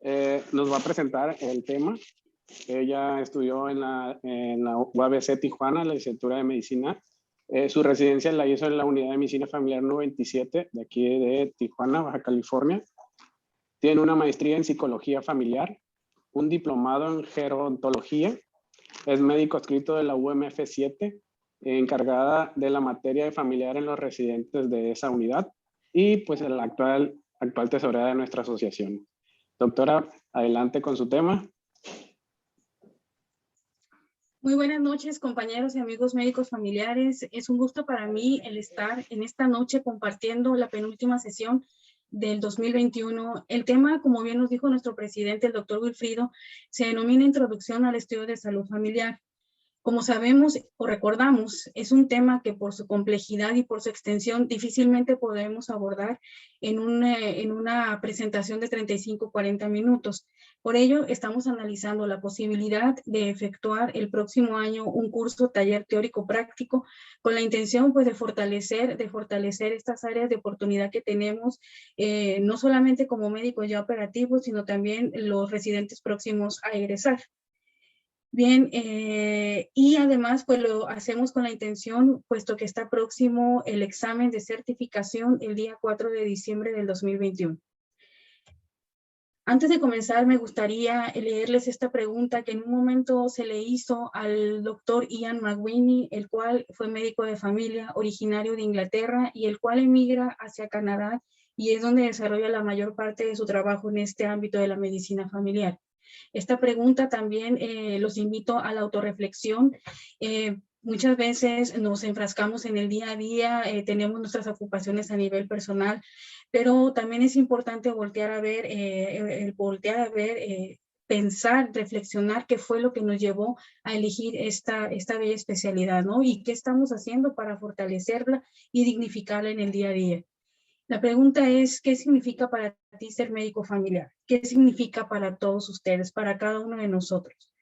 Nos va a presentar el tema. Ella estudió en la UABC Tijuana, la licenciatura de Medicina. Su residencia la hizo en la Unidad de Medicina Familiar 97, de aquí de Tijuana, Baja California. Tiene una maestría en Psicología Familiar, un diplomado en Gerontología. Es médico adscrito de la UMF 7, encargada de la materia de familiar en los residentes de esa unidad y pues la actual tesorera de nuestra asociación. Doctora, adelante con su tema. Muy buenas noches, compañeros y amigos médicos familiares. Es un gusto para mí el estar en esta noche compartiendo la penúltima sesión del 2021. El tema, como bien nos dijo nuestro presidente, el doctor Wilfrido, se denomina Introducción al Estudio de Salud Familiar. Como sabemos o recordamos, es un tema que por su complejidad y por su extensión difícilmente podemos abordar en una presentación de 35-40 minutos. Por ello, estamos analizando la posibilidad de efectuar el próximo año un curso taller teórico práctico con la intención pues, de fortalecer estas áreas de oportunidad que tenemos, no solamente como médicos ya operativos, sino también los residentes próximos a egresar. Bien, y además pues lo hacemos con la intención, puesto que está próximo el examen de certificación el día 4 de diciembre del 2021. Antes de comenzar, me gustaría leerles esta pregunta que en un momento se le hizo al doctor Ian McWhinney, el cual fue médico de familia originario de Inglaterra y el cual emigra hacia Canadá y es donde desarrolla la mayor parte de su trabajo en este ámbito de la medicina familiar. Esta pregunta también los invito a la autorreflexión. Muchas veces nos enfrascamos en el día a día, tenemos nuestras ocupaciones a nivel personal, pero también es importante voltear a ver, pensar, reflexionar qué fue lo que nos llevó a elegir esta bella especialidad, ¿no? Y qué estamos haciendo para fortalecerla y dignificarla en el día a día. La pregunta es, ¿qué significa para ti ser médico familiar? ¿Qué significa para todos ustedes, para cada uno de nosotros?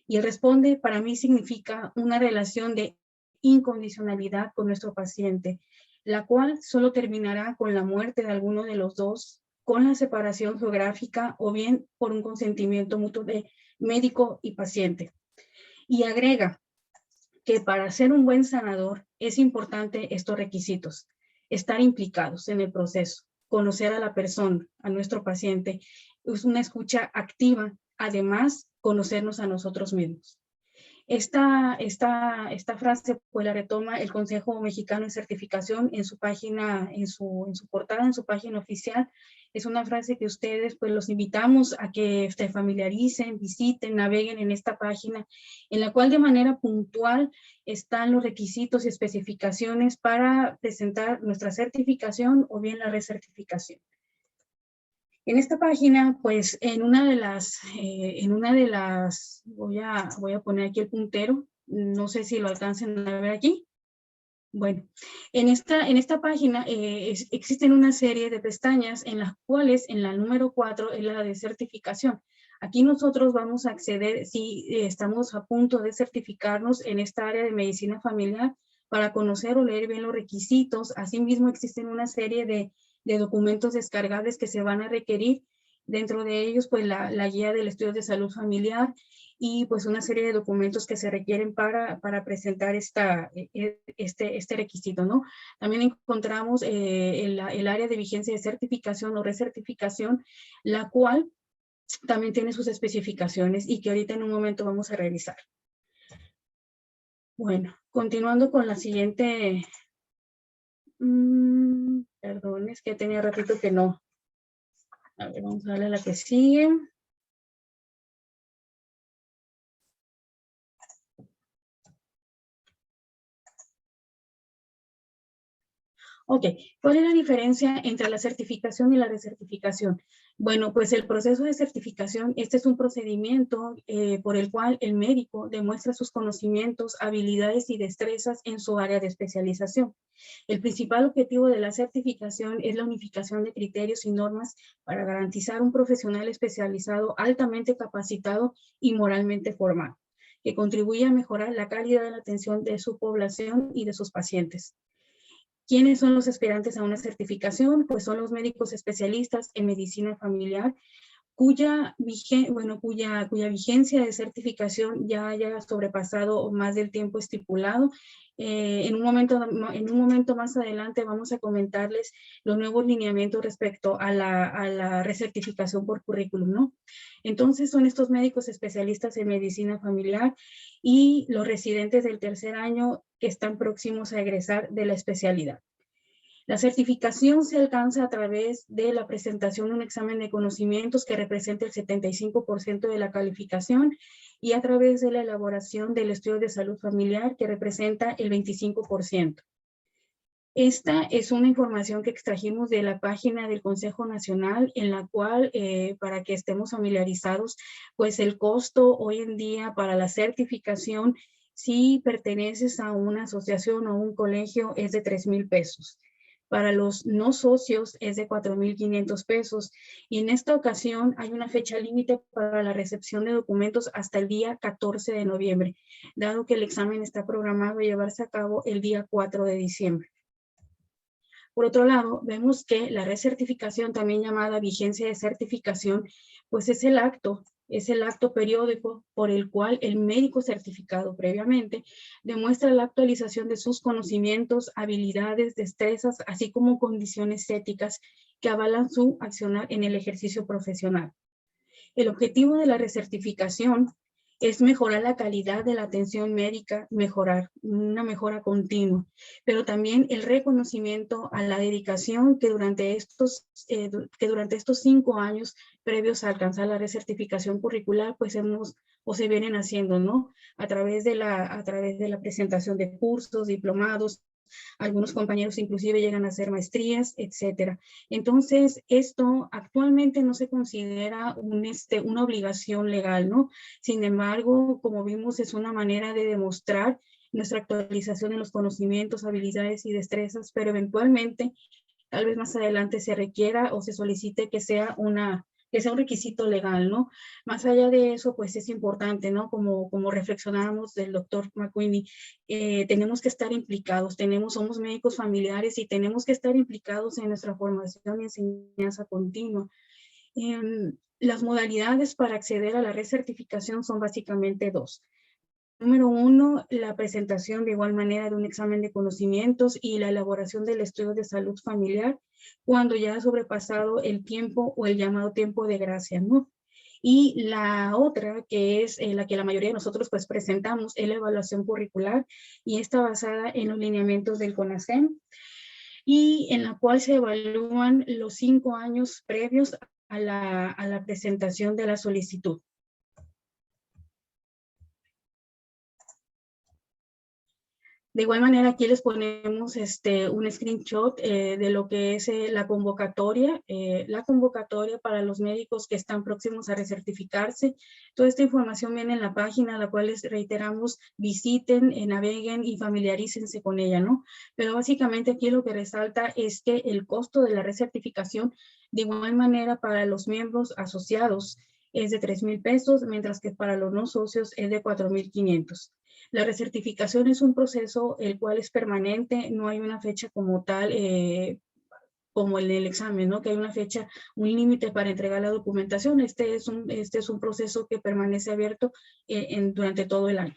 Y él responde, para mí significa una relación de incondicionalidad con nuestro paciente, la cual solo terminará con la muerte de alguno de los dos, con la separación geográfica o bien por un consentimiento mutuo de médico y paciente. Y agrega que para ser un buen sanador es importante estos requisitos: estar implicados en el proceso, conocer a la persona, a nuestro paciente, es una escucha activa, además conocernos a nosotros mismos. Esta frase pues la retoma el Consejo Mexicano de Certificación en su página, en su portada, en su página oficial. Es una frase que ustedes pues los invitamos a que se familiaricen, visiten, naveguen en esta página, en la cual de manera puntual están los requisitos y especificaciones para presentar nuestra certificación o bien la recertificación. En esta página, pues en una de las, voy a poner aquí el puntero, no sé si lo alcancen a ver aquí. Bueno, en esta página existen una serie de pestañas en las cuales en la número 4 es la de certificación. Aquí nosotros vamos a acceder si estamos a punto de certificarnos en esta área de medicina familiar para conocer o leer bien los requisitos. Asimismo existen una serie de documentos descargables que se van a requerir. Dentro de ellos, pues la guía del estudio de salud familiar y pues una serie de documentos que se requieren para presentar este requisito, ¿no? También encontramos el área de vigencia de certificación o recertificación, la cual también tiene sus especificaciones y que ahorita en un momento vamos a revisar. Bueno, continuando con la siguiente... perdón, es que tenía ratito que no. A ver, vamos a darle a la que sigue. Ok, ¿cuál es la diferencia entre la certificación y la recertificación? Bueno, pues el proceso de certificación, este es un procedimiento por el cual el médico demuestra sus conocimientos, habilidades y destrezas en su área de especialización. El principal objetivo de la certificación es la unificación de criterios y normas para garantizar un profesional especializado altamente capacitado y moralmente formado, que contribuye a mejorar la calidad de la atención de su población y de sus pacientes. ¿Quiénes son los aspirantes a una certificación? Pues son los médicos especialistas en medicina familiar cuya vigencia de certificación ya haya sobrepasado más del tiempo estipulado. En un momento más adelante vamos a comentarles los nuevos lineamientos respecto a la recertificación por currículum, ¿no? Entonces son estos médicos especialistas en medicina familiar y los residentes del tercer año que están próximos a egresar de la especialidad. La certificación se alcanza a través de la presentación de un examen de conocimientos que representa el 75% de la calificación y a través de la elaboración del estudio de salud familiar que representa el 25%. Esta es una información que extrajimos de la página del Consejo Nacional, en la cual, para que estemos familiarizados, pues el costo hoy en día para la certificación, si perteneces a una asociación o un colegio, es de 3,000 pesos. Para los no socios es de 4,500 pesos. Y en esta ocasión hay una fecha límite para la recepción de documentos hasta el día 14 de noviembre, dado que el examen está programado a llevarse a cabo el día 4 de diciembre. Por otro lado, vemos que la recertificación, también llamada vigencia de certificación, pues es el acto periódico por el cual el médico certificado previamente demuestra la actualización de sus conocimientos, habilidades, destrezas, así como condiciones éticas que avalan su accionar en el ejercicio profesional. El objetivo de la recertificación es mejorar la calidad de la atención médica, una mejora continua, pero también el reconocimiento a la dedicación que durante estos 5 años previos a alcanzar la recertificación curricular, pues se vienen haciendo, ¿no? A través de la presentación de cursos, diplomados. Algunos compañeros inclusive llegan a hacer maestrías, etcétera. Entonces, esto actualmente no se considera una obligación legal, ¿no? Sin embargo, como vimos, es una manera de demostrar nuestra actualización en los conocimientos, habilidades y destrezas, pero eventualmente, tal vez más adelante se requiera o se solicite que sea un requisito legal, ¿no? Más allá de eso, pues es importante, ¿no? Como reflexionábamos del doctor McQueenie, tenemos que estar implicados, somos médicos familiares y tenemos que estar implicados en nuestra formación y enseñanza continua. Las modalidades para acceder a la recertificación son básicamente 2. Número 1, la presentación de igual manera de un examen de conocimientos y la elaboración del estudio de salud familiar cuando ya ha sobrepasado el tiempo o el llamado tiempo de gracia, ¿no? Y la otra, que es la que la mayoría de nosotros pues presentamos, es la evaluación curricular y está basada en los lineamientos del CONASEM y en la cual se evalúan los 5 años previos a la presentación de la solicitud. De igual manera, aquí les ponemos un screenshot de lo que es la convocatoria para los médicos que están próximos a recertificarse. Toda esta información viene en la página, la cual les reiteramos, visiten, naveguen y familiarícense con ella, ¿no? Pero básicamente aquí lo que resalta es que el costo de la recertificación, de igual manera para los miembros asociados, es de 3,000 pesos, mientras que para los no socios es de 4,500. La recertificación es un proceso el cual es permanente, no hay una fecha como tal, como en el examen, ¿no? Que hay una fecha, un límite para entregar la documentación. Este es un proceso que permanece abierto durante todo el año.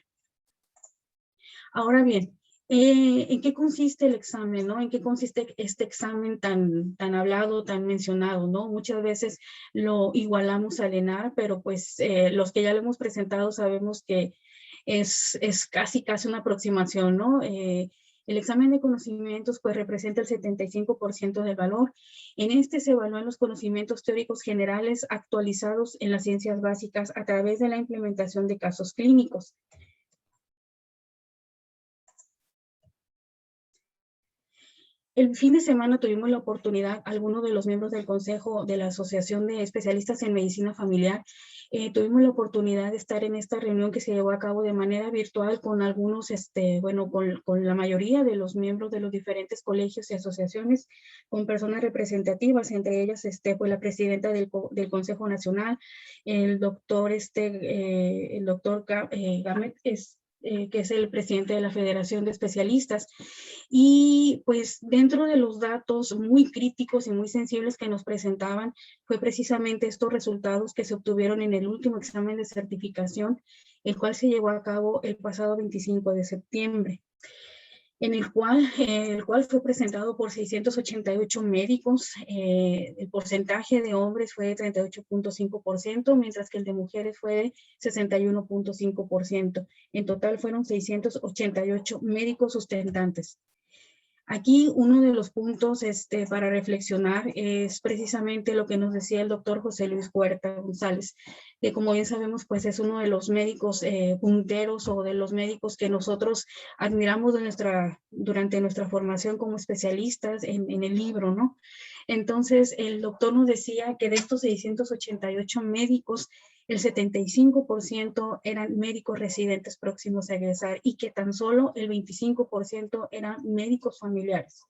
Ahora bien, ¿en qué consiste el examen, no? ¿En qué consiste este examen tan hablado, tan mencionado, no? Muchas veces lo igualamos al ENAR, pero pues los que ya lo hemos presentado sabemos que es casi una aproximación, ¿no? El examen de conocimientos pues representa el 75% del valor. En este se evalúan los conocimientos teóricos generales actualizados en las ciencias básicas a través de la implementación de casos clínicos. El fin de semana tuvimos la oportunidad, algunos de los miembros del Consejo de la Asociación de Especialistas en Medicina Familiar, tuvimos la oportunidad de estar en esta reunión que se llevó a cabo de manera virtual con algunos, con la mayoría de los miembros de los diferentes colegios y asociaciones, con personas representativas, entre ellas pues la presidenta del Consejo Nacional, el doctor Gamet, que es el presidente de la Federación de Especialistas. Y pues dentro de los datos muy críticos y muy sensibles que nos presentaban fue precisamente estos resultados que se obtuvieron en el último examen de certificación, el cual se llevó a cabo el pasado 25 de septiembre. En el cual fue presentado por 688 médicos. El porcentaje de hombres fue de 38.5%, mientras que el de mujeres fue de 61.5%. En total fueron 688 médicos sustentantes. Aquí uno de los puntos para reflexionar es precisamente lo que nos decía el doctor José Luis Huerta González, que como bien sabemos pues es uno de los médicos punteros o de los médicos que nosotros admiramos durante nuestra formación como especialistas en el libro, ¿no? Entonces el doctor nos decía que de estos 688 médicos, el 75% eran médicos residentes próximos a egresar y que tan solo el 25% eran médicos familiares.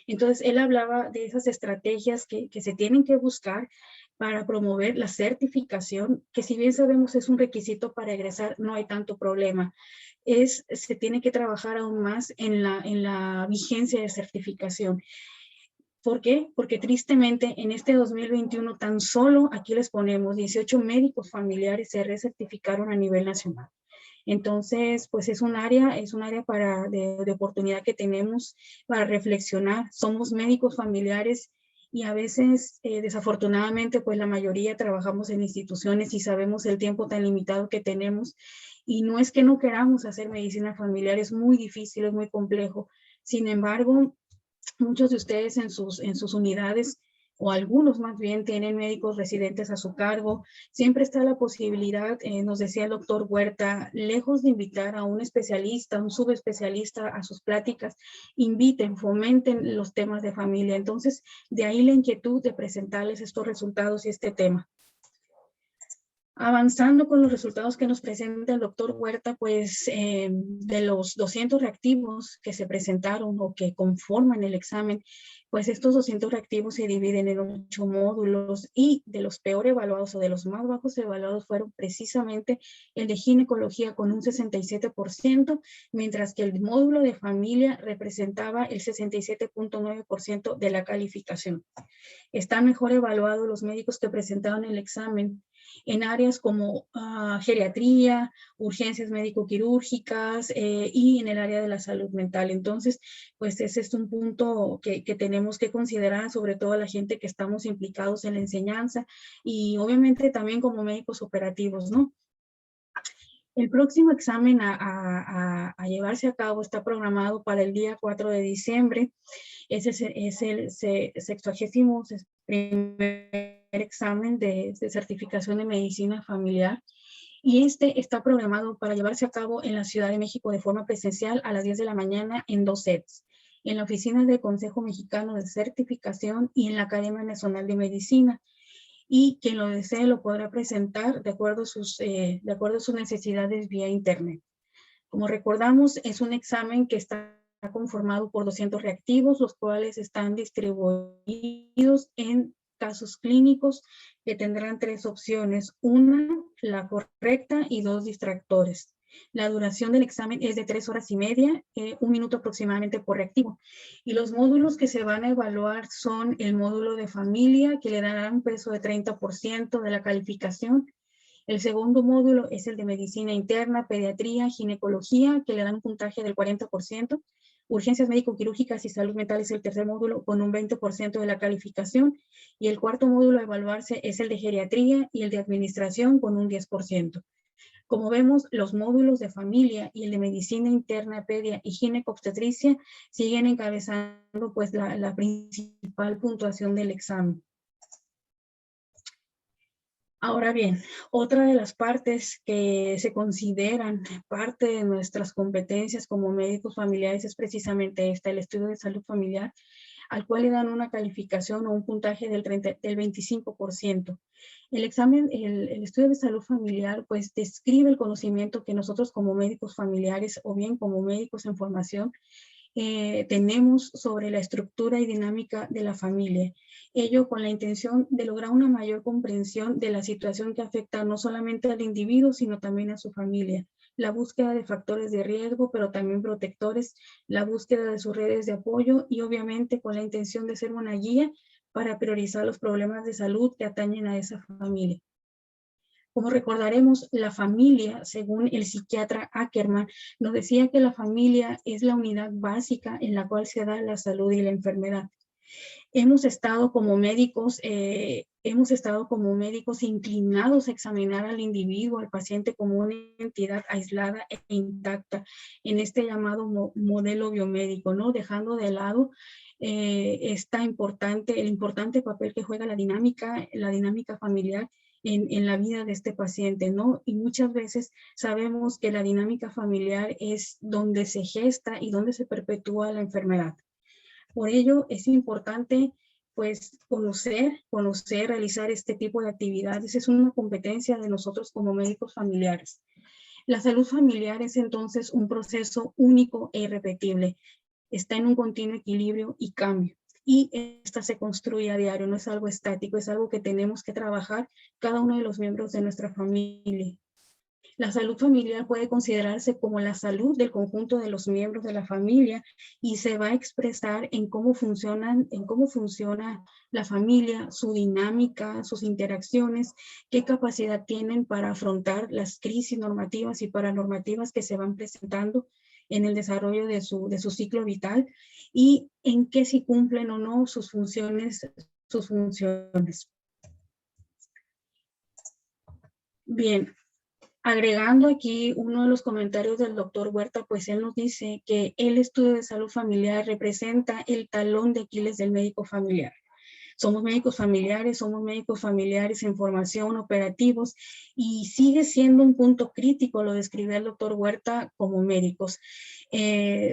Entonces, él hablaba de esas estrategias que se tienen que buscar para promover la certificación, que si bien sabemos es un requisito para egresar, no hay tanto problema. Se tiene que trabajar aún más en la vigencia de certificación. ¿Por qué? Porque tristemente en este 2021 tan solo, aquí les ponemos, 18 médicos familiares se recertificaron a nivel nacional. Entonces, pues es un área de oportunidad que tenemos para reflexionar. Somos médicos familiares y a veces, desafortunadamente, pues la mayoría trabajamos en instituciones y sabemos el tiempo tan limitado que tenemos. Y no es que no queramos hacer medicina familiar, es muy difícil, es muy complejo. Sin embargo, muchos de ustedes en sus unidades, o algunos más bien, tienen médicos residentes a su cargo. Siempre está la posibilidad, nos decía el doctor Huerta, lejos de invitar a un especialista, un subespecialista a sus pláticas, inviten, fomenten los temas de familia. Entonces, de ahí la inquietud de presentarles estos resultados y este tema. Avanzando con los resultados que nos presenta el doctor Huerta, pues de los 200 reactivos que se presentaron o que conforman el examen, pues estos 200 reactivos se dividen en 8 módulos y de los peor evaluados o de los más bajos evaluados fueron precisamente el de ginecología con un 67%, mientras que el módulo de familia representaba el 67.9% de la calificación. Están mejor evaluados los médicos que presentaron el examen en áreas como geriatría, urgencias médico-quirúrgicas y en el área de la salud mental. Entonces, pues ese es un punto que tenemos que considerar, sobre todo la gente que estamos implicados en la enseñanza y obviamente también como médicos operativos, ¿no? El próximo examen a llevarse a cabo está programado para el día 4 de diciembre. Es el 61º examen de certificación de medicina familiar. Y este está programado para llevarse a cabo en la Ciudad de México de forma presencial a las 10 de la mañana en 2 sedes, en la oficina del Consejo Mexicano de Certificación y en la Academia Nacional de Medicina. Y quien lo desee lo podrá presentar de acuerdo a sus necesidades vía internet. Como recordamos, es un examen que está conformado por 200 reactivos, los cuales están distribuidos en casos clínicos que tendrán 3 opciones, una, la correcta y 2 distractores. La duración del examen es de 3 horas y media, 1 minuto aproximadamente por reactivo. Y los módulos que se van a evaluar son el módulo de familia, que le dará un peso de 30% de la calificación. El segundo módulo es el de medicina interna, pediatría, ginecología, que le dan un puntaje del 40%. Urgencias médico-quirúrgicas y salud mental es el tercer módulo con un 20% de la calificación. Y el cuarto módulo a evaluarse es el de geriatría y el de administración con un 10%. Como vemos, los módulos de familia y el de medicina interna, pedia y ginecobstetricia siguen encabezando pues la principal puntuación del examen. Ahora bien, otra de las partes que se consideran parte de nuestras competencias como médicos familiares es precisamente esta, el estudio de salud familiar, al cual le dan una calificación o un puntaje del 25%. El examen, el estudio de salud familiar, pues describe el conocimiento que nosotros como médicos familiares o bien como médicos en formación tenemos sobre la estructura y dinámica de la familia. Ello con la intención de lograr una mayor comprensión de la situación que afecta no solamente al individuo, sino también a su familia. la búsqueda de factores de riesgo, pero también protectores, la búsqueda de sus redes de apoyo y obviamente con la intención de ser una guía para priorizar los problemas de salud que atañen a esa familia. Como recordaremos, la familia, según el psiquiatra Ackerman, nos decía que la familia es la unidad básica en la cual se da la salud y la enfermedad. Hemos estado como médicos inclinados a examinar al individuo, al paciente, como una entidad aislada e intacta en este llamado modelo biomédico, ¿no? Dejando de lado el importante papel que juega la dinámica familiar en la vida de este paciente, ¿no? Y muchas veces sabemos que la dinámica familiar es donde se gesta y donde se perpetúa la enfermedad. Por ello es importante pues conocer, realizar este tipo de actividades. Es una competencia de nosotros como médicos familiares. La salud familiar es entonces un proceso único e irrepetible. Está en un continuo equilibrio y cambio. Y esta se construye a diario, no es algo estático, es algo que tenemos que trabajar cada uno de los miembros de nuestra familia. La salud familiar puede considerarse como la salud del conjunto de los miembros de la familia y se va a expresar en cómo funciona la familia, su dinámica, sus interacciones, qué capacidad tienen para afrontar las crisis normativas y paranormativas que se van presentando en el desarrollo de su ciclo vital y en qué si cumplen o no sus funciones. Bien. Agregando aquí uno de los comentarios del doctor Huerta, pues él nos dice que el estudio de salud familiar representa el talón de Aquiles del médico familiar. Somos médicos familiares en formación, operativos, y sigue siendo un punto crítico, lo describe el doctor Huerta, como médicos.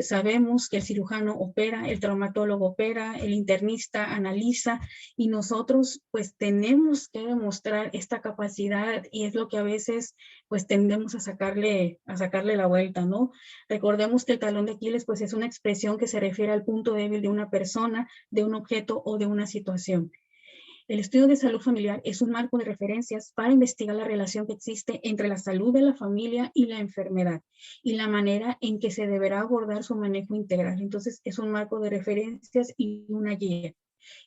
Sabemos que el cirujano opera, el traumatólogo opera, el internista analiza, y nosotros pues tenemos que demostrar esta capacidad, y es lo que a veces pues tendemos a sacarle la vuelta, ¿no? Recordemos que el talón de Aquiles pues es una expresión que se refiere al punto débil de una persona, de un objeto o de una situación. El estudio de salud familiar es un marco de referencias para investigar la relación que existe entre la salud de la familia y la enfermedad y la manera en que se deberá abordar su manejo integral. Entonces, es un marco de referencias y una guía.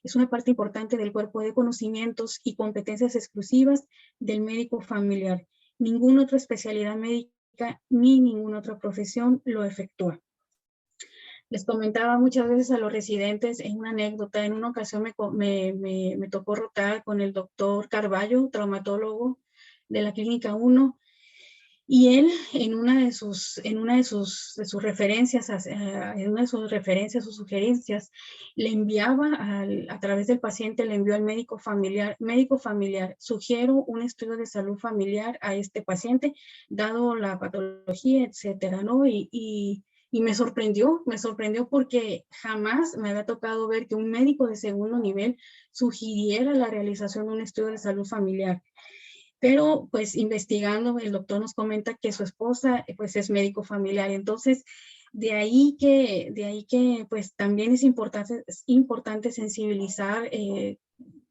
Es una parte importante del cuerpo de conocimientos y competencias exclusivas del médico familiar. Ninguna otra especialidad médica ni ninguna otra profesión lo efectúa. Les comentaba muchas veces a los residentes en una anécdota. En una ocasión me tocó rotar con el doctor Carballo, traumatólogo de la Clínica 1, y él en una de sus referencias, o sugerencias, le enviaba a través del paciente, le envió al médico familiar, sugiero un estudio de salud familiar a este paciente, dado la patología, etcétera, ¿no? Y me sorprendió porque jamás me había tocado ver que un médico de segundo nivel sugiriera la realización de un estudio de salud familiar. Pero pues investigando, el doctor nos comenta que su esposa pues es médico familiar. Entonces, de ahí que pues también es importante sensibilizar,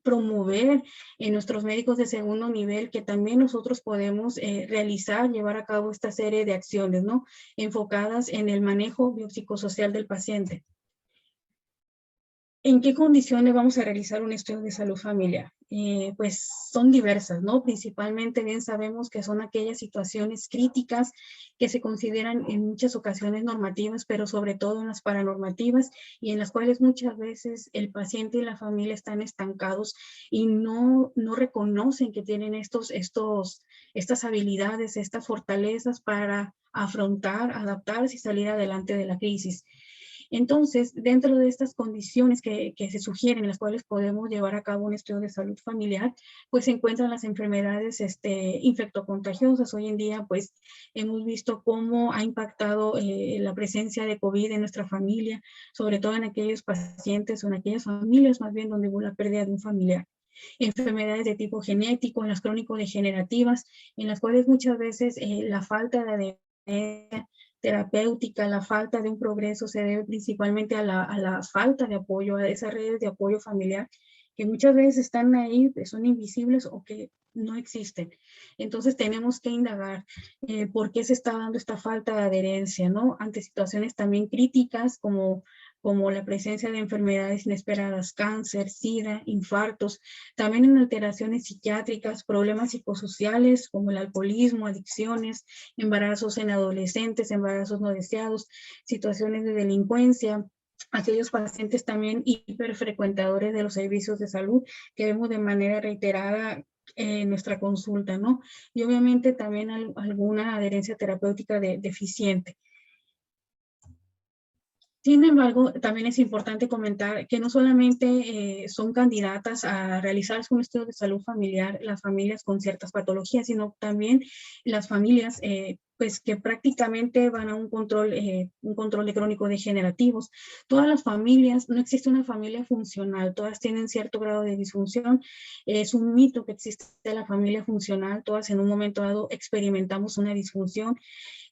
promover en nuestros médicos de segundo nivel que también nosotros podemos llevar a cabo esta serie de acciones, ¿no? Enfocadas en el manejo biopsicosocial del paciente. ¿En qué condiciones vamos a realizar un estudio de salud familiar? Pues son diversas, ¿no? Principalmente bien sabemos que son aquellas situaciones críticas que se consideran en muchas ocasiones normativas, pero sobre todo en las paranormativas, y en las cuales muchas veces el paciente y la familia están estancados y no reconocen que tienen estas habilidades, estas fortalezas para afrontar, adaptarse y salir adelante de la crisis. Entonces, dentro de estas condiciones que se sugieren, en las cuales podemos llevar a cabo un estudio de salud familiar, pues se encuentran las enfermedades infectocontagiosas. Hoy en día, pues hemos visto cómo ha impactado la presencia de COVID en nuestra familia, sobre todo en aquellos pacientes o en aquellas familias más bien donde hubo la pérdida de un familiar. Enfermedades de tipo genético, en las crónico-degenerativas, en las cuales muchas veces la falta de terapéutica, la falta de un progreso se debe principalmente a la falta de apoyo, a esas redes de apoyo familiar que muchas veces están ahí, son invisibles o que no existen. Entonces tenemos que indagar por qué se está dando esta falta de adherencia, ¿no? Ante situaciones también críticas como la presencia de enfermedades inesperadas, cáncer, SIDA, infartos, también en alteraciones psiquiátricas, problemas psicosociales como el alcoholismo, adicciones, embarazos en adolescentes, embarazos no deseados, situaciones de delincuencia, aquellos pacientes también hiperfrecuentadores de los servicios de salud que vemos de manera reiterada en nuestra consulta, ¿no? Y obviamente también alguna adherencia terapéutica deficiente. Sin embargo, también es importante comentar que no solamente son candidatas a realizarse un estudio de salud familiar las familias con ciertas patologías, sino también las familias pues que prácticamente van a un control de crónico degenerativos. Todas las familias, no existe una familia funcional, todas tienen cierto grado de disfunción. Es un mito que existe la familia funcional, todas en un momento dado experimentamos una disfunción.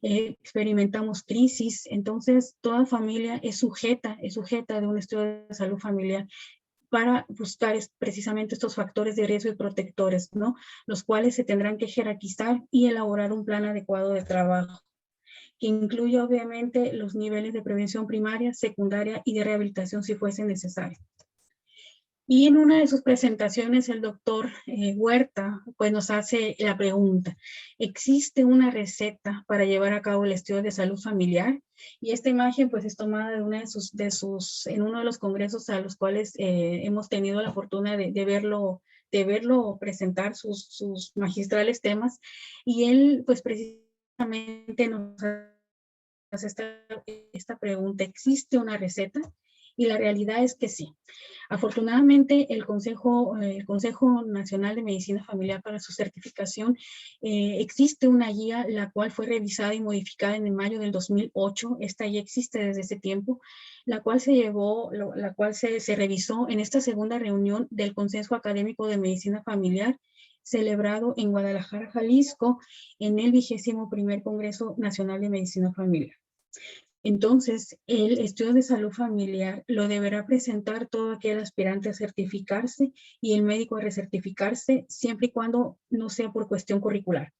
Experimentamos crisis, entonces toda familia es sujeta de un estudio de salud familiar para buscar precisamente estos factores de riesgo y protectores, ¿no? Los cuales se tendrán que jerarquizar y elaborar un plan adecuado de trabajo, que incluye obviamente los niveles de prevención primaria, secundaria y de rehabilitación si fuese necesario. Y en una de sus presentaciones el doctor Huerta pues nos hace la pregunta, ¿existe una receta para llevar a cabo el estudio de salud familiar? Y esta imagen pues es tomada de en uno de los congresos a los cuales hemos tenido la fortuna de verlo presentar sus magistrales temas, y él pues precisamente nos hace esta pregunta, ¿existe una receta? Y la realidad es que sí. Afortunadamente, el Consejo Nacional de Medicina Familiar para su certificación, existe una guía, la cual fue revisada y modificada en mayo del 2008. Esta ya existe desde ese tiempo, la cual se revisó en esta segunda reunión del Consejo Académico de Medicina Familiar, celebrado en Guadalajara, Jalisco, en el 21º Congreso Nacional de Medicina Familiar. Entonces, el estudio de salud familiar lo deberá presentar todo aquel aspirante a certificarse y el médico a recertificarse, siempre y cuando no sea por cuestión curricular.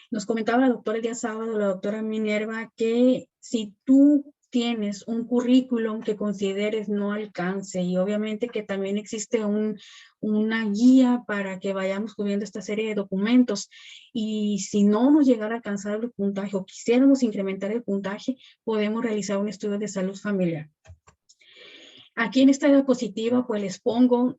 Nos comentaba la doctora el día sábado, la doctora Minerva, que si tú tienes un currículum que consideres no alcance, y obviamente que también existe una guía para que vayamos cubriendo esta serie de documentos, y si no nos llegara a alcanzar el puntaje o quisiéramos incrementar el puntaje, podemos realizar un estudio de salud familiar. Aquí en esta diapositiva pues les pongo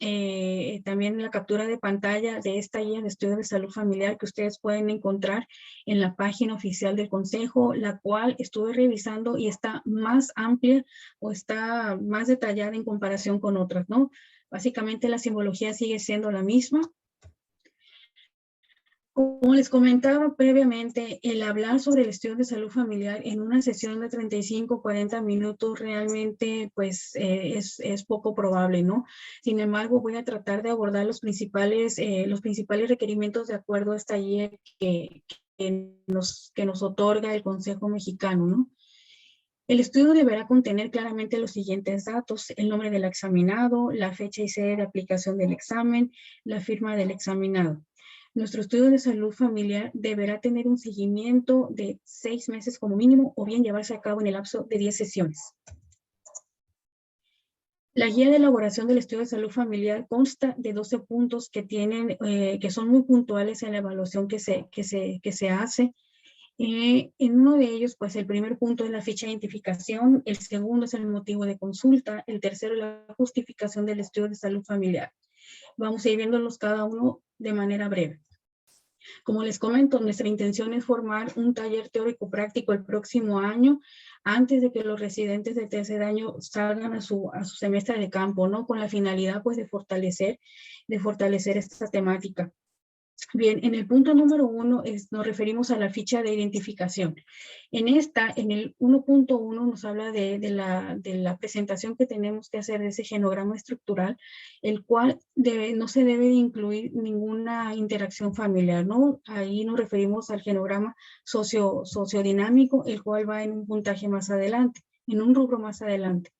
también la captura de pantalla de esta guía de estudio de salud familiar que ustedes pueden encontrar en la página oficial del Consejo, la cual estuve revisando y está más amplia o está más detallada en comparación con otras, ¿no? Básicamente la simbología sigue siendo la misma. Como les comentaba previamente, el hablar sobre el estudio de salud familiar en una sesión de 35-40 minutos realmente pues es poco probable, ¿no? Sin embargo, voy a tratar de abordar los principales requerimientos de acuerdo a esta guía que nos otorga el Consejo Mexicano, ¿no? El estudio deberá contener claramente los siguientes datos: el nombre del examinado, la fecha y sede de aplicación del examen, la firma del examinado. Nuestro estudio de salud familiar deberá tener un seguimiento de 6 meses como mínimo, o bien llevarse a cabo en el lapso de 10 sesiones. La guía de elaboración del estudio de salud familiar consta de 12 puntos que son muy puntuales en la evaluación que se hace. En uno de ellos, pues el primer punto es la ficha de identificación, el segundo es el motivo de consulta, el tercero es la justificación del estudio de salud familiar. Vamos a ir viéndolos cada uno de manera breve. Como les comento, nuestra intención es formar un taller teórico práctico el próximo año, antes de que los residentes de tercer año salgan a su semestre de campo, ¿no? Con la finalidad, pues, de fortalecer esta temática. Bien, en el punto número 1 nos referimos a la ficha de identificación. En el 1.1 nos habla de la presentación que tenemos que hacer de ese genograma estructural, el cual no se debe incluir ninguna interacción familiar, ¿no? Ahí nos referimos al genograma sociodinámico, el cual va en un puntaje más adelante, en un rubro más adelante.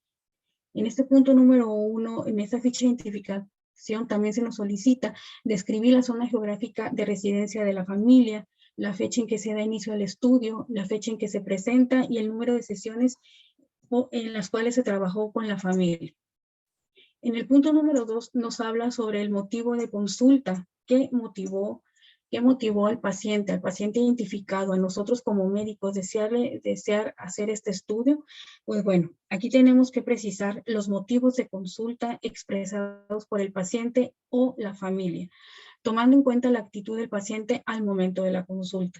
En este punto número 1, en esta ficha de identificación, justificación también se nos solicita describir la zona geográfica de residencia de la familia, la fecha en que se da inicio al estudio, la fecha en que se presenta y el número de sesiones en las cuales se trabajó con la familia. En el punto número 2 nos habla sobre el motivo de consulta, qué motivó al paciente identificado, a nosotros como médicos desear hacer este estudio. Pues bueno, aquí tenemos que precisar los motivos de consulta expresados por el paciente o la familia, tomando en cuenta la actitud del paciente al momento de la consulta.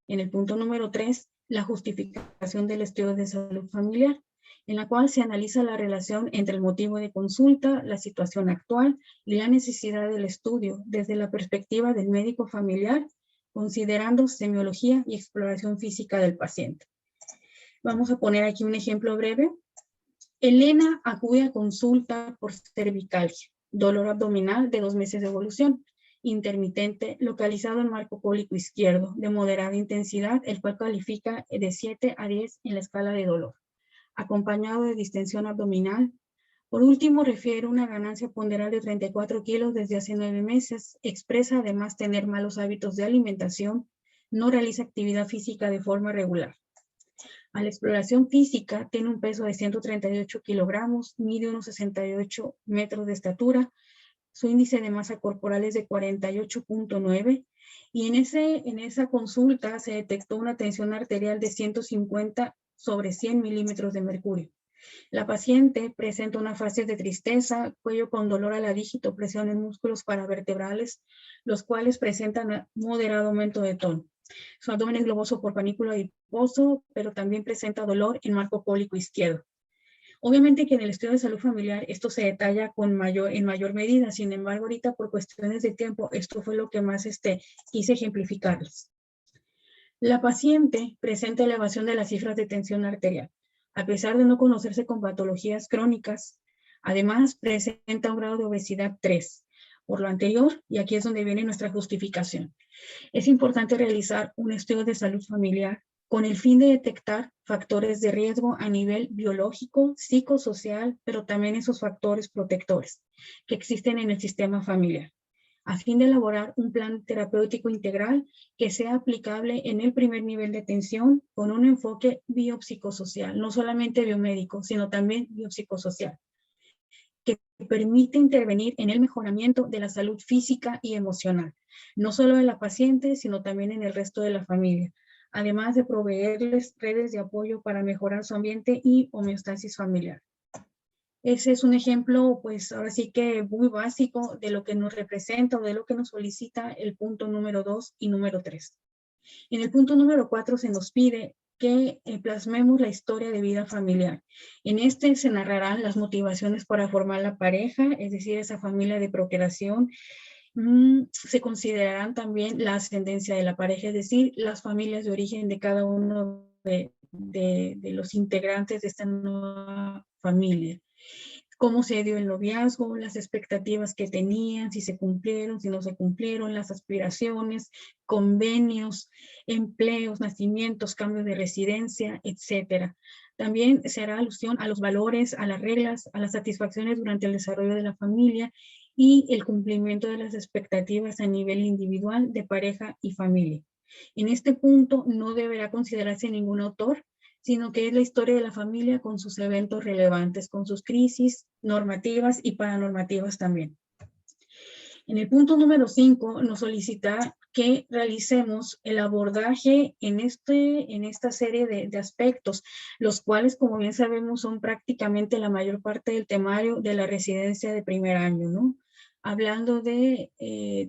En el punto número 3, la justificación del estudio de salud familiar, en la cual se analiza la relación entre el motivo de consulta, la situación actual y la necesidad del estudio desde la perspectiva del médico familiar, considerando semiología y exploración física del paciente. Vamos a poner aquí un ejemplo breve. Elena acude a consulta por cervicalgia, dolor abdominal de 2 meses de evolución, intermitente, localizado en marco cólico izquierdo, de moderada intensidad, el cual califica de 7 a 10 en la escala de dolor, acompañado de distensión abdominal. Por último, refiere una ganancia ponderal de 34 kilos desde hace 9 meses, expresa además tener malos hábitos de alimentación, no realiza actividad física de forma regular. A la exploración física, tiene un peso de 138 kilogramos, mide unos 68 metros de estatura, su índice de masa corporal es de 48.9 y en esa consulta se detectó una tensión arterial de 150/100 milímetros de mercurio. La paciente presenta una fase de tristeza, cuello con dolor a la dígito, presión en músculos paravertebrales, los cuales presentan moderado aumento de tono. Su abdomen es globoso por panículo adiposo, pero también presenta dolor en marco cólico izquierdo. Obviamente que en el estudio de salud familiar esto se detalla en mayor medida, sin embargo ahorita por cuestiones de tiempo esto fue lo que más quise ejemplificarles. La paciente presenta elevación de las cifras de tensión arterial, a pesar de no conocerse con patologías crónicas. Además presenta un grado de obesidad 3. Por lo anterior, y aquí es donde viene nuestra justificación, es importante realizar un estudio de salud familiar con el fin de detectar factores de riesgo a nivel biológico, psicosocial, pero también esos factores protectores que existen en el sistema familiar, a fin de elaborar un plan terapéutico integral que sea aplicable en el primer nivel de atención con un enfoque biopsicosocial, no solamente biomédico, sino también biopsicosocial, que permite intervenir en el mejoramiento de la salud física y emocional, no solo de la paciente, sino también en el resto de la familia, además de proveerles redes de apoyo para mejorar su ambiente y homeostasis familiar. Ese es un ejemplo, pues ahora sí que muy básico de lo que nos representa o de lo que nos solicita el punto número 2 y número 3. En el punto número 4 se nos pide que plasmemos la historia de vida familiar. En este se narrarán las motivaciones para formar la pareja, es decir, esa familia de procreación. Se considerarán también la ascendencia de la pareja, es decir, las familias de origen de cada uno de los integrantes de esta nueva familia. Cómo se dio el noviazgo, las expectativas que tenían, si se cumplieron, si no se cumplieron, las aspiraciones, convenios, empleos, nacimientos, cambios de residencia, etcétera. También se hará alusión a los valores, a las reglas, a las satisfacciones durante el desarrollo de la familia y el cumplimiento de las expectativas a nivel individual de pareja y familia. En este punto no deberá considerarse ningún autor, sino que es la historia de la familia con sus eventos relevantes, con sus crisis normativas y paranormativas también. En el punto número 5 nos solicita que realicemos el abordaje en esta serie de aspectos, los cuales, como bien sabemos, son prácticamente la mayor parte del temario de la residencia de primer año, ¿no? Hablando de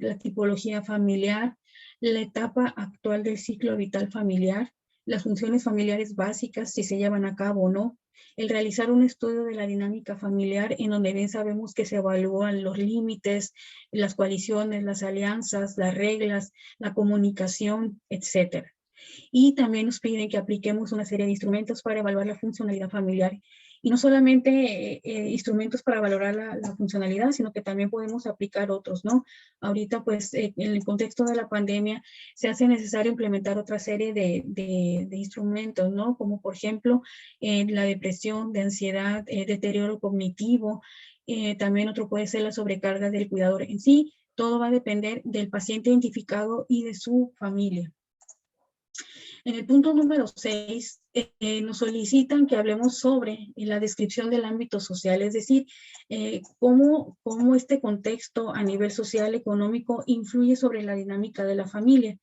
la tipología familiar, la etapa actual del ciclo vital familiar, las funciones familiares básicas, si se llevan a cabo o no, el realizar un estudio de la dinámica familiar en donde bien sabemos que se evalúan los límites, las coaliciones, las alianzas, las reglas, la comunicación, etcétera. Y también nos piden que apliquemos una serie de instrumentos para evaluar la funcionalidad familiar. Y no solamente instrumentos para valorar la funcionalidad, sino que también podemos aplicar otros, ¿no? Ahorita, pues, en el contexto de la pandemia, se hace necesario implementar otra serie de instrumentos, ¿no? Como, por ejemplo, la depresión, de ansiedad, deterioro cognitivo, También otro puede ser la sobrecarga del cuidador en sí. Todo va a depender del paciente identificado y de su familia. En el punto número 6, nos solicitan que hablemos sobre la descripción del ámbito social, es decir, cómo este contexto a nivel social, económico, influye sobre la dinámica de la familia.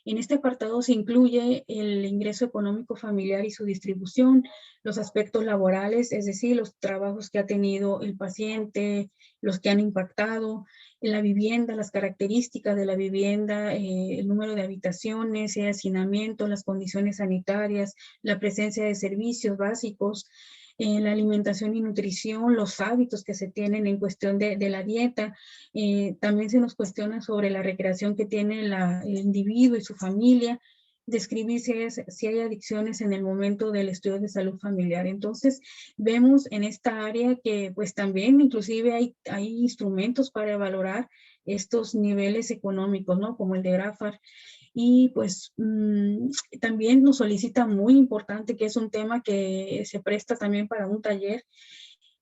En este apartado se incluye el ingreso económico familiar y su distribución, los aspectos laborales, es decir, los trabajos que ha tenido el paciente, los que han impactado, en la vivienda, las características de la vivienda, el número de habitaciones, el hacinamiento, las condiciones sanitarias, la presencia de servicios básicos, la alimentación y nutrición, los hábitos que se tienen en cuestión de la dieta. También se nos cuestiona sobre la recreación que tiene el individuo y su familia, describir si hay adicciones en el momento del estudio de salud familiar. Entonces, vemos en esta área que pues también inclusive hay instrumentos para valorar estos niveles económicos, ¿no? Como el de GRAFAR. Y pues también nos solicita muy importante, que es un tema que se presta también para un taller,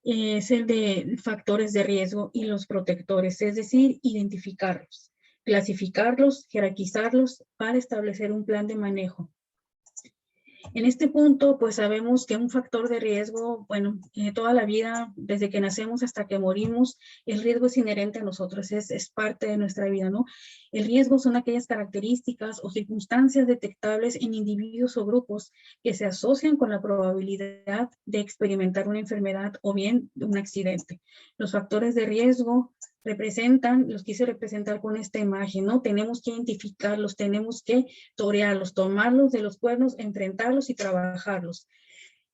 es el de factores de riesgo y los protectores, es decir, identificarlos, clasificarlos, jerarquizarlos para establecer un plan de manejo. En este punto, pues sabemos que un factor de riesgo, bueno, toda la vida, desde que nacemos hasta que morimos, el riesgo es inherente a nosotros, es parte de nuestra vida, ¿no? El riesgo son aquellas características o circunstancias detectables en individuos o grupos que se asocian con la probabilidad de experimentar una enfermedad o bien un accidente. Los factores de riesgo los quise representar con esta imagen, ¿no? Tenemos que identificarlos, tenemos que torearlos, tomarlos de los cuernos, enfrentarlos y trabajarlos.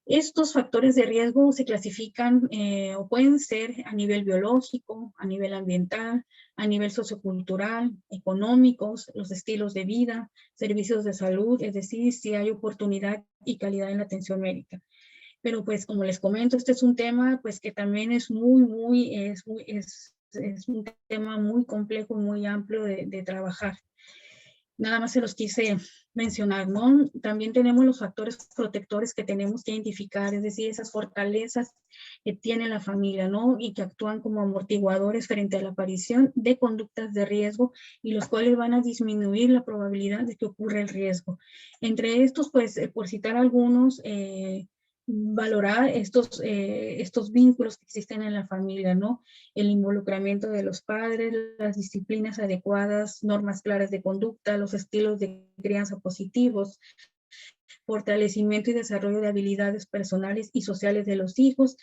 Estos factores de riesgo se clasifican o pueden ser a nivel biológico, a nivel ambiental, a nivel sociocultural, económicos, los estilos de vida, servicios de salud, es decir, si hay oportunidad y calidad en la atención médica. Pero pues como les comento, este es un tema pues que también es un tema muy complejo, muy amplio de trabajar. Nada más se los quise mencionar, ¿no? También tenemos los factores protectores que tenemos que identificar, es decir, esas fortalezas que tiene la familia, ¿no? Y que actúan como amortiguadores frente a la aparición de conductas de riesgo y los cuales van a disminuir la probabilidad de que ocurra el riesgo. Entre estos, pues, por citar algunos, valorar estos vínculos que existen en la familia, ¿no? El involucramiento de los padres, las disciplinas adecuadas, normas claras de conducta, los estilos de crianza positivos, fortalecimiento y desarrollo de habilidades personales y sociales de los hijos,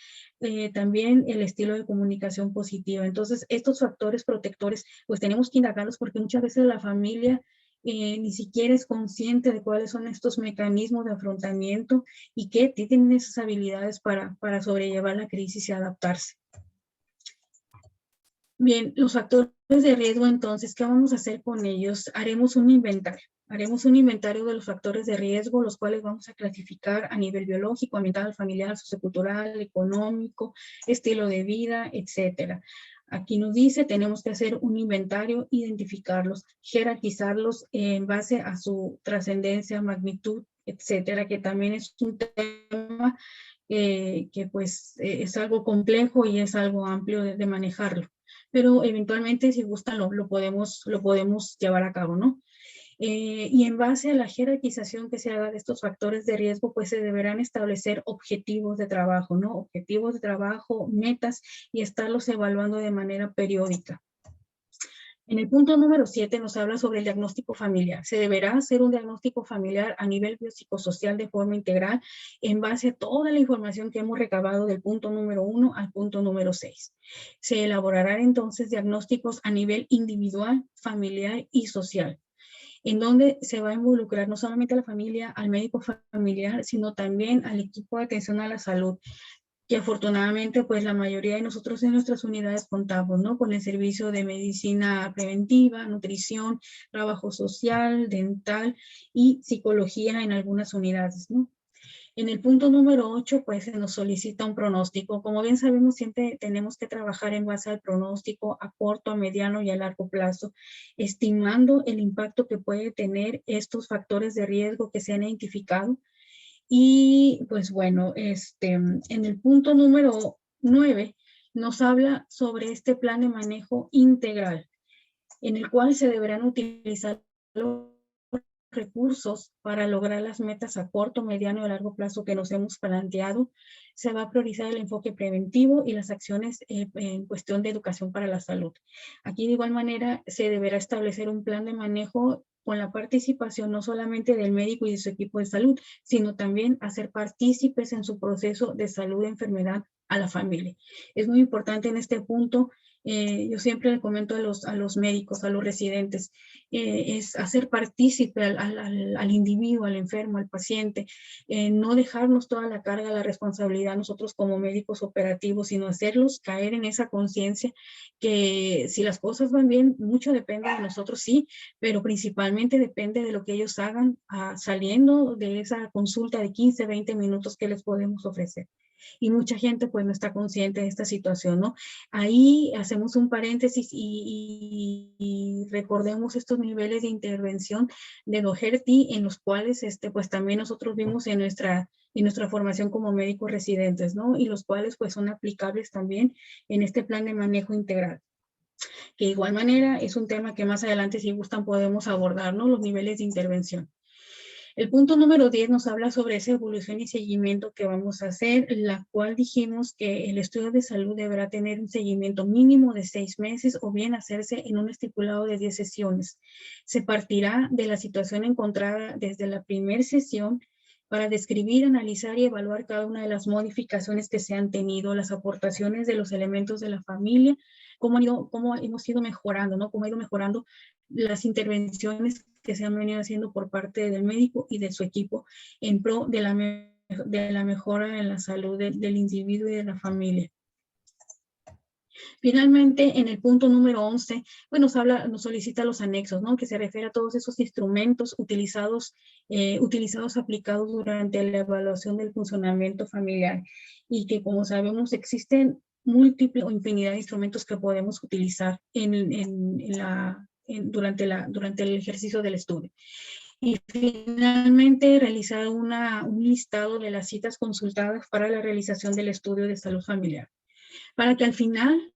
también el estilo de comunicación positiva. Entonces, estos factores protectores, pues tenemos que indagarlos porque muchas veces la familia ni siquiera es consciente de cuáles son estos mecanismos de afrontamiento y que tienen esas habilidades para sobrellevar la crisis y adaptarse. Bien, los factores de riesgo, entonces, ¿qué vamos a hacer con ellos? Haremos un inventario. Haremos un inventario de los factores de riesgo, los cuales vamos a clasificar a nivel biológico, ambiental, familiar, sociocultural, económico, estilo de vida, etcétera. Aquí nos dice, tenemos que hacer un inventario, identificarlos, jerarquizarlos en base a su trascendencia, magnitud, etcétera, que también es un tema que pues es algo complejo y es algo amplio de manejarlo. Pero eventualmente, si gustan, lo podemos llevar a cabo, ¿no? Y en base a la jerarquización que se haga de estos factores de riesgo, pues se deberán establecer objetivos de trabajo, ¿no? Objetivos de trabajo, metas, y estarlos evaluando de manera periódica. En el punto número 7 nos habla sobre el diagnóstico familiar. Se deberá hacer un diagnóstico familiar a nivel biopsicosocial de forma integral en base a toda la información que hemos recabado del punto número 1 al punto número 6. Se elaborarán entonces diagnósticos a nivel individual, familiar y social, en donde se va a involucrar no solamente a la familia, al médico familiar, sino también al equipo de atención a la salud, que afortunadamente pues la mayoría de nosotros en nuestras unidades contamos, ¿no? Con el servicio de medicina preventiva, nutrición, trabajo social, dental y psicología en algunas unidades, ¿no? En el punto número 8, pues se nos solicita un pronóstico. Como bien sabemos, siempre tenemos que trabajar en base al pronóstico a corto, a mediano y a largo plazo, estimando el impacto que puede tener estos factores de riesgo que se han identificado. Y pues bueno, en el punto número 9 nos habla sobre este plan de manejo integral, en el cual se deberán utilizar los recursos para lograr las metas a corto, mediano y largo plazo que nos hemos planteado. Se va a priorizar el enfoque preventivo y las acciones en cuestión de educación para la salud. Aquí de igual manera se deberá establecer un plan de manejo con la participación no solamente del médico y de su equipo de salud, sino también hacer partícipes en su proceso de salud y enfermedad a la familia. Es muy importante en este punto, yo siempre le comento a los médicos, a los residentes, es hacer partícipe al individuo, al enfermo, al paciente, no dejarnos toda la carga, la responsabilidad nosotros como médicos operativos, sino hacerlos caer en esa conciencia que si las cosas van bien, mucho depende de nosotros, sí, pero principalmente depende de lo que ellos hagan saliendo de esa consulta de 15, 20 minutos que les podemos ofrecer. Y mucha gente pues no está consciente de esta situación, ¿no? Ahí hacemos un paréntesis y recordemos estos niveles de intervención de Doherty en los cuales pues también nosotros vimos en nuestra formación como médicos residentes, ¿no? Y los cuales pues son aplicables también en este plan de manejo integral. Que de igual manera es un tema que más adelante si gustan podemos abordar, ¿no? Los niveles de intervención. El punto número 10 nos habla sobre esa evolución y seguimiento que vamos a hacer, la cual dijimos que el estudio de salud deberá tener un seguimiento mínimo de 6 meses o bien hacerse en un estipulado de 10 sesiones. Se partirá de la situación encontrada desde la primera sesión para describir, analizar y evaluar cada una de las modificaciones que se han tenido, las aportaciones de los elementos de la familia, cómo hemos ido mejorando, ¿no? Cómo ha ido mejorando las intervenciones que se han venido haciendo por parte del médico y de su equipo en pro de la mejora en la salud del individuo y de la familia. Finalmente, en el punto número 11, pues nos solicita los anexos, ¿no? Que se refiere a todos esos instrumentos utilizados, aplicados durante la evaluación del funcionamiento familiar y que, como sabemos, existen múltiples o infinidad de instrumentos que podemos utilizar durante el ejercicio del estudio. Y finalmente, realizar un listado de las citas consultadas para la realización del estudio de salud familiar. Para que al final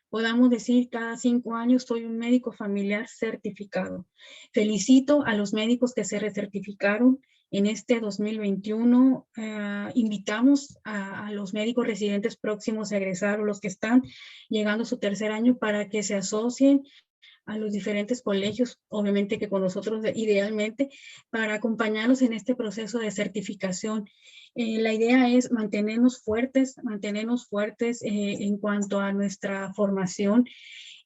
podamos decir cada 5 años soy un médico familiar certificado. Felicito a los médicos que se recertificaron en este 2021. Invitamos a los médicos residentes próximos a egresar o los que están llegando a su tercer año para que se asocien a los diferentes colegios, obviamente que con nosotros idealmente, para acompañarnos en este proceso de certificación. La idea es mantenernos fuertes en cuanto a nuestra formación.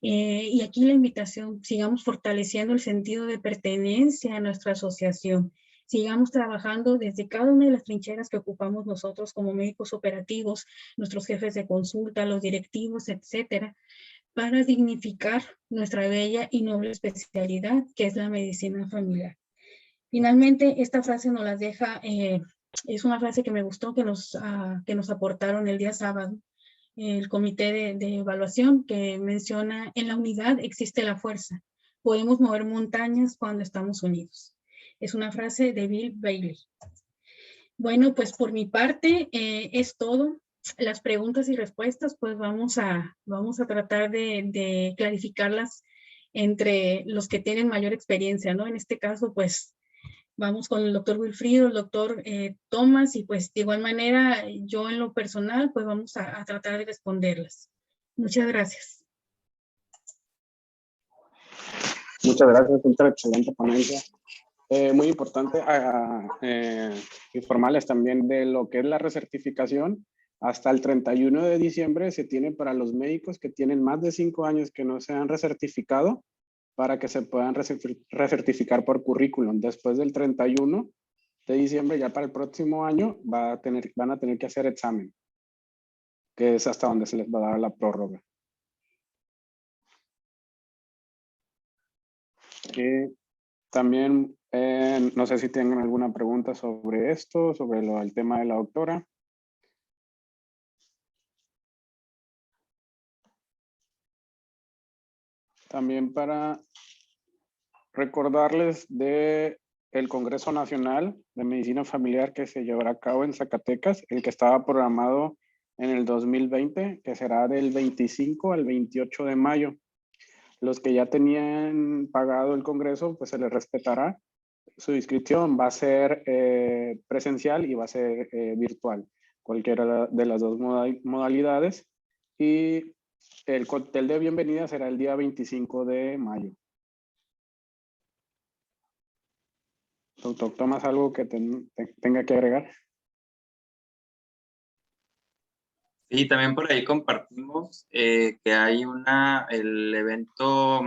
Y aquí la invitación, sigamos fortaleciendo el sentido de pertenencia a nuestra asociación. Sigamos trabajando desde cada una de las trincheras que ocupamos nosotros como médicos operativos, nuestros jefes de consulta, los directivos, etcétera, para dignificar nuestra bella y noble especialidad, que es la medicina familiar. Finalmente, esta frase nos la deja, es una frase que me gustó, que nos aportaron el día sábado, el comité de evaluación, que menciona, en la unidad existe la fuerza, podemos mover montañas cuando estamos unidos. Es una frase de Bill Bailey. Bueno, pues por mi parte es todo. Las preguntas y respuestas, pues vamos a tratar de clarificarlas entre los que tienen mayor experiencia, ¿no? En este caso, pues vamos con el doctor Wilfrido, el doctor Tomás, y pues de igual manera yo en lo personal, pues vamos a tratar de responderlas. Muchas gracias. Muchas gracias, ultra excelente ponencia. Muy importante informarles también de lo que es la recertificación. Hasta el 31 de diciembre se tiene para los médicos que tienen más de 5 años que no se han recertificado para que se puedan recertificar por currículum. Después del 31 de diciembre, ya para el próximo año, van a tener que hacer examen, que es hasta donde se les va a dar la prórroga. También, no sé si tienen alguna pregunta sobre esto, sobre el tema de la doctora. También para recordarles del Congreso Nacional de Medicina Familiar que se llevará a cabo en Zacatecas, el que estaba programado en el 2020, que será del 25 al 28 de mayo. Los que ya tenían pagado el congreso, pues se les respetará. Su inscripción va a ser presencial y va a ser virtual, cualquiera de las dos modalidades. Y el cóctel de bienvenida será el día 25 de mayo. Doctor Tomás, ¿algo que tenga que agregar? Sí, también por ahí compartimos que hay el evento,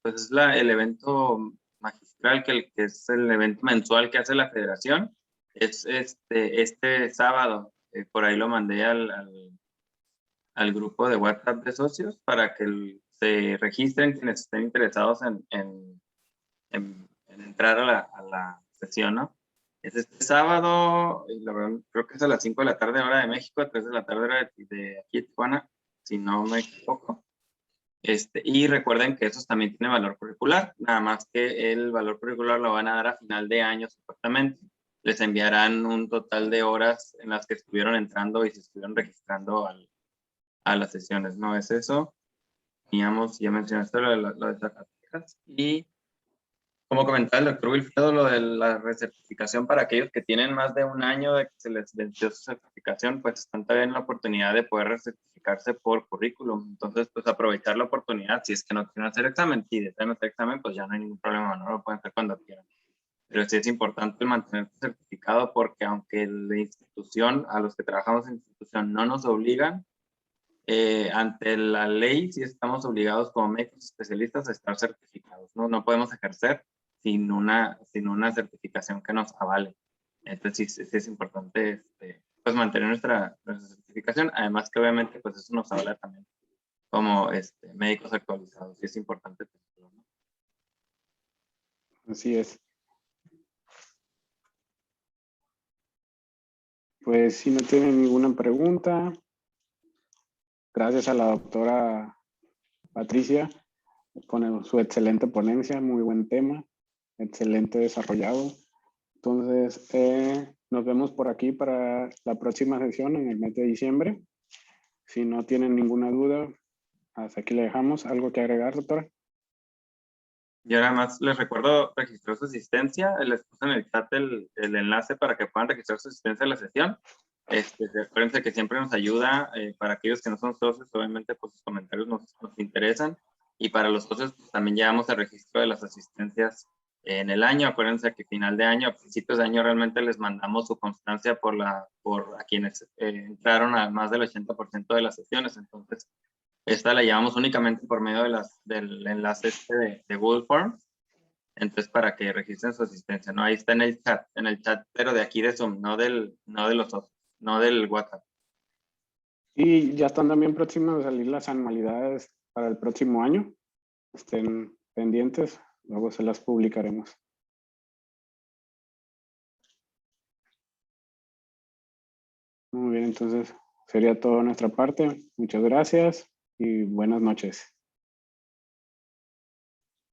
pues es el evento magistral, que es el evento mensual que hace la federación. Es este sábado, por ahí lo mandé al grupo de WhatsApp de socios para que se registren quienes estén interesados en entrar a la sesión, ¿no? Es este sábado, y la verdad, creo que es a las 5 de la tarde hora de México, a 3 de la tarde hora de aquí de Tijuana, si no me equivoco. Y recuerden que esos también tienen valor curricular, nada más que el valor curricular lo van a dar a final de año supuestamente. Les enviarán un total de horas en las que estuvieron entrando y se estuvieron registrando a las sesiones, ¿no? Es eso. Teníamos, ya mencionaste lo de Zacatecas, y como comentaba el doctor Wilfredo, lo de la recertificación para aquellos que tienen más de un año de que se les venció su certificación, pues están todavía en la oportunidad de poder recertificarse por currículum. Entonces, pues aprovechar la oportunidad. Si es que no quieren hacer examen, si desean hacer examen, pues ya no hay ningún problema, no lo pueden hacer cuando quieran. Pero sí es importante mantenerse certificado, porque aunque la institución, a los que trabajamos en institución, no nos obligan, ante la ley sí estamos obligados como médicos especialistas a estar certificados, ¿no? No podemos ejercer sin una certificación que nos avale. Entonces sí es importante pues mantener nuestra certificación, además que obviamente pues eso nos avala también como médicos actualizados, y es importante tenerlo, ¿no? Así es. Pues si no tienen ninguna pregunta, gracias a la doctora Patricia con su excelente ponencia, muy buen tema, excelente desarrollado. Entonces, nos vemos por aquí para la próxima sesión en el mes de diciembre. Si no tienen ninguna duda, hasta aquí le dejamos. ¿Algo que agregar, doctora? Yo nada más les recuerdo registrar su asistencia. Les puse en el chat el enlace para que puedan registrar su asistencia a la sesión. Recuerden que siempre nos ayuda, para aquellos que no son socios, obviamente pues sus comentarios nos interesan, y para los socios pues, también llevamos el registro de las asistencias en el año. Acuérdense que final de año, a principios de año, realmente les mandamos su constancia por a quienes entraron a más del 80% de las sesiones. Entonces, esta la llevamos únicamente por medio del enlace de Google Forms. Entonces, para que registren su asistencia, ¿no? Ahí está en el chat, pero de aquí de Zoom, no de los socios, no del WhatsApp. Y ya están también próximas a salir las anualidades para el próximo año. Estén pendientes, luego se las publicaremos. Muy bien, entonces sería todo de nuestra parte. Muchas gracias y buenas noches.